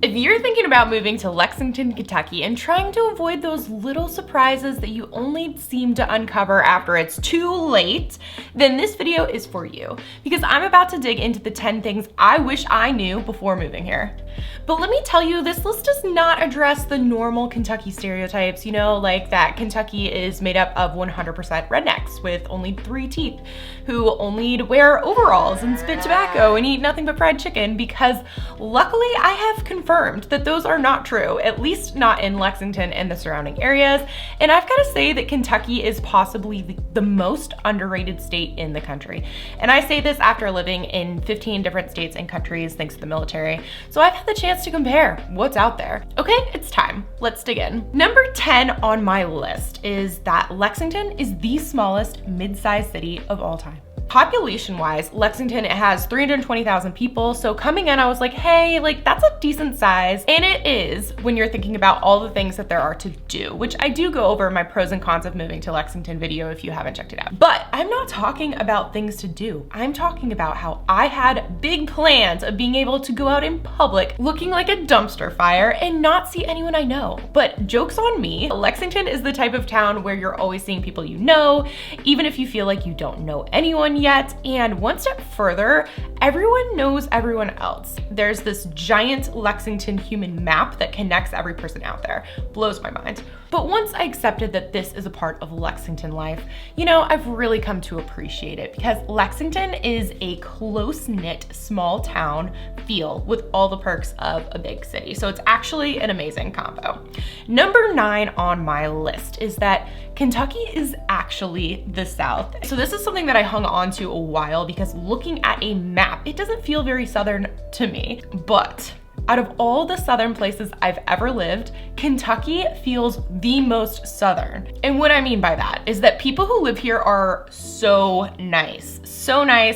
If you're thinking about moving to Lexington, Kentucky and trying to avoid those little surprises that you only seem to uncover after it's too late, then this video is for you, because I'm about to dig into the 10 things I wish I knew before moving here. But let me tell you, this list does not address the normal Kentucky stereotypes, you know, like that Kentucky is made up of 100% rednecks with only 3 teeth, who only wear overalls and spit tobacco and eat nothing but fried chicken, because luckily I have confirmed that those are not true, at least not in Lexington and the surrounding areas. And I've got to say that Kentucky is possibly the most underrated state in the country. And I say this after living in 15 different states and countries thanks to the military. So I've had the chance to compare what's out there. Okay, it's time. Let's dig in. Number 10 on my list is that Lexington is the smallest mid-sized city of all time. Population-wise, Lexington has 320,000 people, so coming in I was like, hey, like that's a decent size. And it is when you're thinking about all the things that there are to do, which I do go over in my pros and cons of moving to Lexington video if you haven't checked it out. But I'm not talking about things to do. I'm talking about how I had big plans of being able to go out in public looking like a dumpster fire and not see anyone I know. But joke's on me, Lexington is the type of town where you're always seeing people you know, even if you feel like you don't know anyone yet. And one step further, everyone knows everyone else. There's this giant Lexington human map that connects every person out there. Blows my mind. But once I accepted that this is a part of Lexington life, you know, I've really come to appreciate it, because Lexington is a close-knit small town feel with all the perks of a big city. So it's actually an amazing combo. Number 9 on my list is that Kentucky is actually the South. So this is something that I hung on to a while, because looking at a map, it doesn't feel very Southern to me. But out of all the Southern places I've ever lived, Kentucky feels the most Southern. And what I mean by that is that people who live here are so nice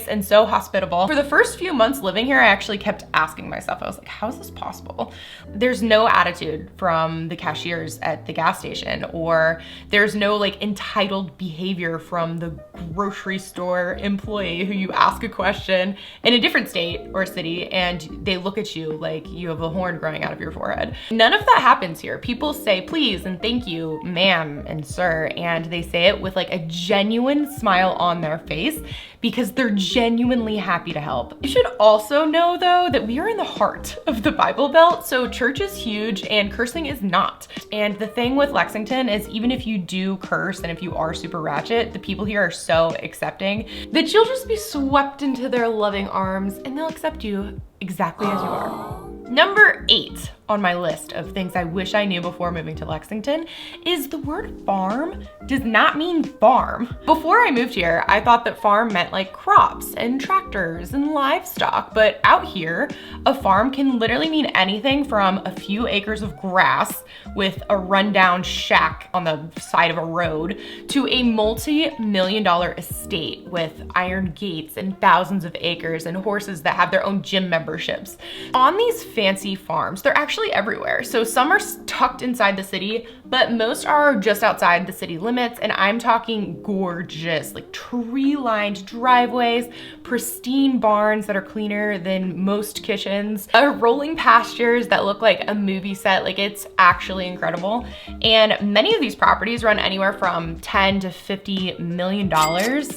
and so hospitable. For the first few months living here, I actually kept asking myself, I was like, how is this possible? There's no attitude from the cashiers at the gas station, or there's no like entitled behavior from the grocery store employee who you ask a question in a different state or city and they look at you like you have a horn growing out of your forehead. None of that happens here. People say please and thank you, ma'am and sir, and they say it with like a genuine smile on their face because they're genuinely happy to help. You should also know though that we are in the heart of the Bible Belt, so church is huge and cursing is not. And the thing with Lexington is even if you do curse and if you are super ratchet, the people here are so accepting that you'll just be swept into their loving arms and they'll accept you exactly as you are. Number 8 on my list of things I wish I knew before moving to Lexington is the word farm does not mean farm. Before I moved here, I thought that farm meant like crops and tractors and livestock, but out here, a farm can literally mean anything from a few acres of grass with a rundown shack on the side of a road to a multi-million-dollar estate with iron gates and thousands of acres and horses that have their own gym memberships. On these fancy farms, they're actually everywhere. So some are tucked inside the city, but most are just outside the city limits. And I'm talking gorgeous, like tree-lined driveways, pristine barns that are cleaner than most kitchens, rolling pastures that look like a movie set. Like it's actually incredible. And many of these properties run anywhere from $10 to $50 million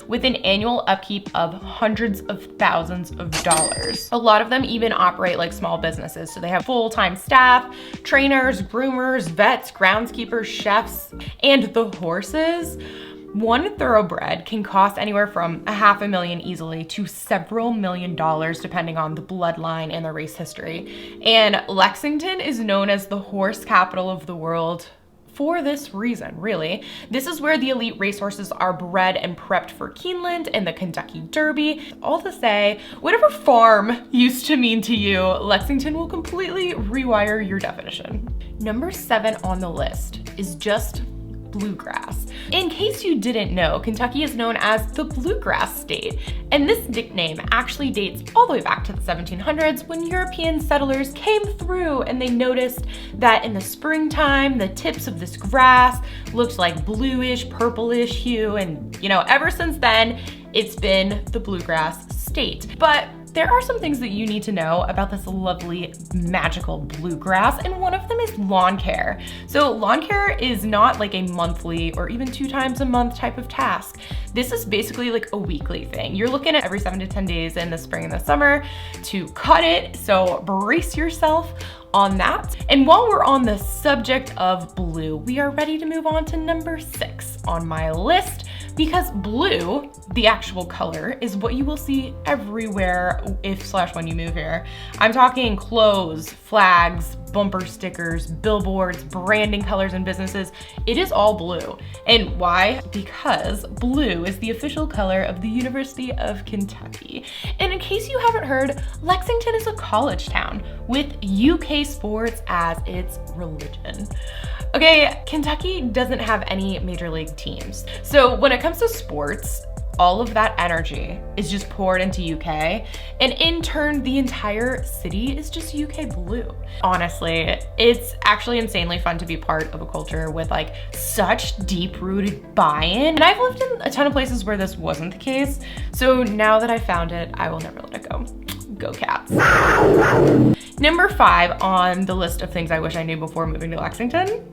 with an annual upkeep of hundreds of thousands of dollars. A lot of them even operate like small businesses. So they have full-time staff, trainers, groomers, vets, groundskeepers, chefs, and the horses. One thoroughbred can cost anywhere from $500,000 easily to several $1 million depending on the bloodline and the race history. And Lexington is known as the horse capital of the world for this reason, really. This is where the elite racehorses are bred and prepped for Keeneland and the Kentucky Derby. All to say, whatever farm used to mean to you, Lexington will completely rewire your definition. Number 7 on the list is just Bluegrass. In case you didn't know, Kentucky is known as the Bluegrass state, and this nickname actually dates all the way back to the 1700s when European settlers came through and they noticed that in the springtime, the tips of this grass looked like bluish, purplish hue, and you know, ever since then, it's been the Bluegrass state. But there are some things that you need to know about this lovely, magical bluegrass, and one of them is lawn care. So lawn care is not like a monthly or even 2 times a month type of task. This is basically like a weekly thing. You're looking at every 7 to 10 days in the spring and the summer to cut it, so brace yourself on that. And while we're on the subject of blue, we are ready to move on to number 6 on my list, because blue, the actual color, is what you will see everywhere if/when you move here. I'm talking clothes, flags, bumper stickers, billboards, branding colors and businesses. It is all blue. And why? Because blue is the official color of the University of Kentucky. And in case you haven't heard, Lexington is a college town with UK sports as its religion. Okay, Kentucky doesn't have any major league teams. So when it comes to sports, all of that energy is just poured into UK, and in turn, the entire city is just UK blue. Honestly, it's actually insanely fun to be part of a culture with like such deep-rooted buy-in. And I've lived in a ton of places where this wasn't the case, so now that I found it, I will never let it go. Go Cats. Number 5 on the list of things I wish I knew before moving to Lexington: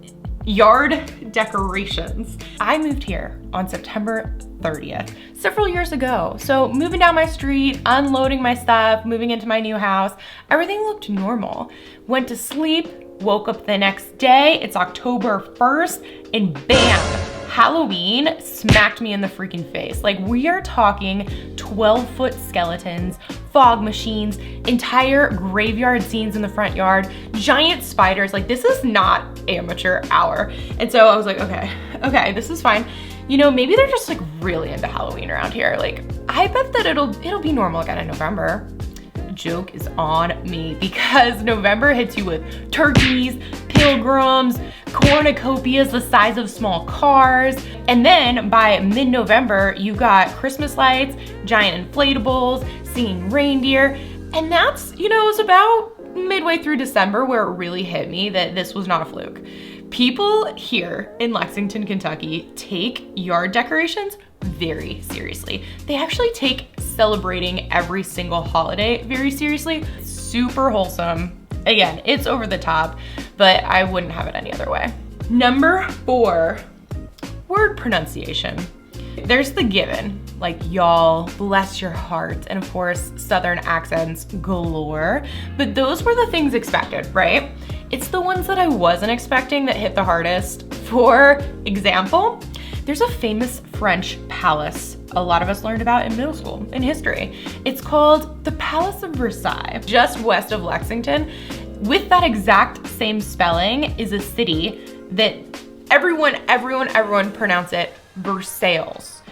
yard decorations. I moved here on September 30th, several years ago. So moving down my street, unloading my stuff, moving into my new house, everything looked normal. Went to sleep, woke up the next day, it's October 1st, and bam, Halloween smacked me in the freaking face. Like, we are talking 12-foot skeletons, fog machines, entire graveyard scenes in the front yard, giant spiders. Like, this is not amateur hour. And so I was like, okay, this is fine. You know, maybe they're just like really into Halloween around here. Like, I bet that it'll be normal again in November. Joke is on me, because November hits you with turkeys, pilgrims, cornucopias the size of small cars. And then by mid-November, you got Christmas lights, giant inflatables, singing reindeer. And that's, you know, it was about midway through December where it really hit me that this was not a fluke. People here in Lexington, Kentucky take yard decorations very seriously. They actually take celebrating every single holiday very seriously. Super wholesome. Again, it's over the top, but I wouldn't have it any other way. Number 4, word pronunciation. There's the given, like y'all, bless your heart, and of course, Southern accents galore, but those were the things expected, right? It's the ones that I wasn't expecting that hit the hardest. For example, there's a famous French palace a lot of us learned about in middle school in history. It's called the Palace of Versailles, just west of Lexington. With that exact same spelling is a city that everyone pronounce it Versailles.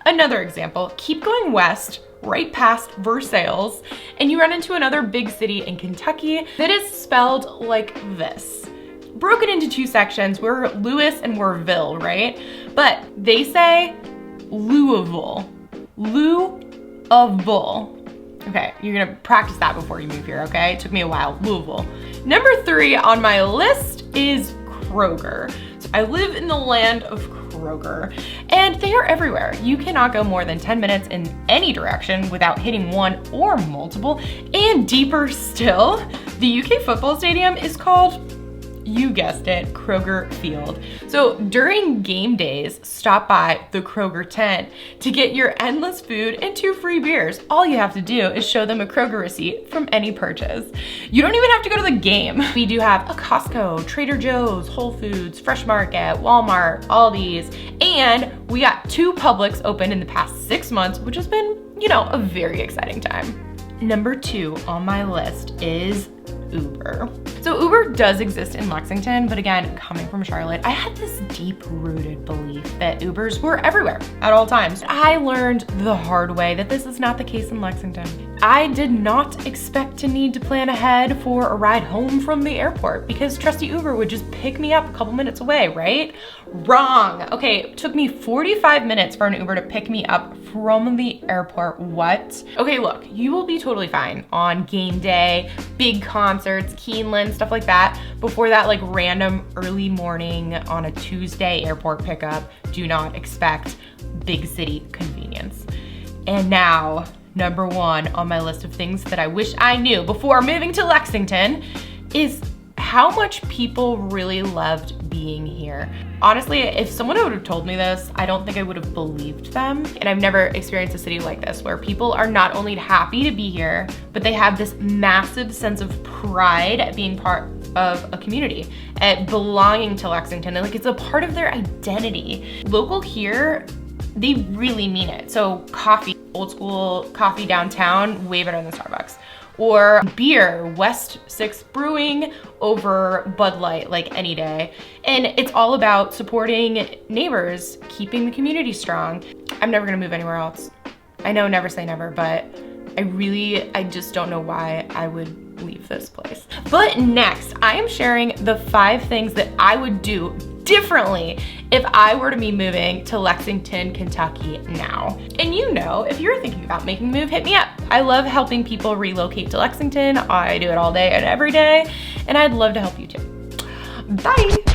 Another example, keep going west, right past Versailles, and you run into another big city in Kentucky that is spelled like this. Broken into 2 sections, we're Lewis and we're Ville, right? But they say Louisville. Louisville. Okay, you're gonna practice that before you move here, okay? It took me a while. Louisville. Number 3 on my list is Kroger. So I live in the land of Kroger, and they are everywhere. You cannot go more than 10 minutes in any direction without hitting one or multiple. And deeper still, the UK football stadium is called, you guessed it, Kroger Field. So during game days, stop by the Kroger tent to get your endless food and 2 free beers. All you have to do is show them a Kroger receipt from any purchase. You don't even have to go to the game. We do have a Costco, Trader Joe's, Whole Foods, Fresh Market, Walmart, Aldi's, and we got 2 Publix open in the past 6 months, which has been, you know, a very exciting time. Number 2 on my list is Uber. So Uber does exist in Lexington, but again, coming from Charlotte, I had this deep-rooted belief that Ubers were everywhere at all times. I learned the hard way that this is not the case in Lexington. I did not expect to need to plan ahead for a ride home from the airport because trusty Uber would just pick me up a couple minutes away, right? Wrong. Okay, it took me 45 minutes for an Uber to pick me up from the airport. What? Okay, look, you will be totally fine on game day, big concerts, Keeneland, stuff like that. Before that, like random early morning on a Tuesday airport pickup, do not expect big city convenience. And now number one on my list of things that I wish I knew before moving to Lexington is how much people really loved being here. Honestly, if someone would have told me this, I don't think I would have believed them. And I've never experienced a city like this where people are not only happy to be here, but they have this massive sense of pride at being part of a community, at belonging to Lexington. And like, it's a part of their identity. Local here, they really mean it. So coffee, old school coffee downtown, way better than Starbucks. Or beer, West 6 Brewing over Bud Light, like any day. And it's all about supporting neighbors, keeping the community strong. I'm never gonna move anywhere else. I know never say never, but I just don't know why I would leave this place. But next, I am sharing the 5 things that I would do differently if I were to be moving to Lexington, Kentucky now. And you know, if you're thinking about making a move, hit me up. I love helping people relocate to Lexington. I do it all day and every day, and I'd love to help you too. Bye.